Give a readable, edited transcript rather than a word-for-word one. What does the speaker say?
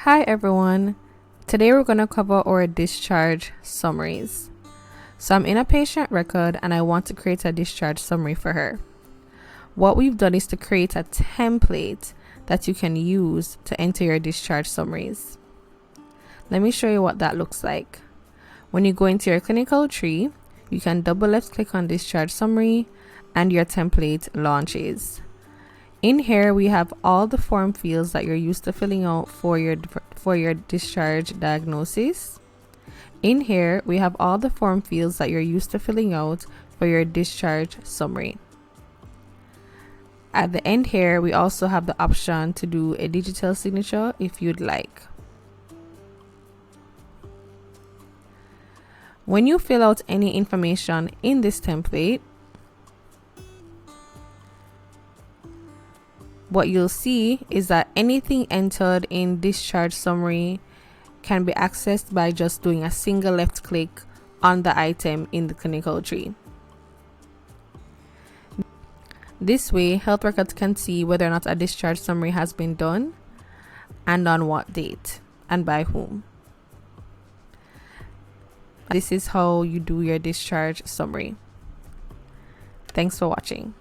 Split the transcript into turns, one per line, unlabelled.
Hi everyone, today we're going to cover our discharge summaries. So I'm in a patient record and I want to create a discharge summary for her. What we've done is to create a template that you can use to enter your discharge summaries. Let me show you what that looks like. When you go into your clinical tree, you can double left click on discharge summary and your template launches. In here, we have all the form fields that you're used to filling out for your discharge diagnosis. In here, we have all the form fields that you're used to filling out for your discharge summary. At the end here, we also have the option to do a digital signature if you'd like. When you fill out any information in this template, what you'll see is that anything entered in discharge summary can be accessed by just doing a single left click on the item in the clinical tree. This way, health records can see whether or not a discharge summary has been done and on what date and by whom. This is how you do your discharge summary. Thanks for watching.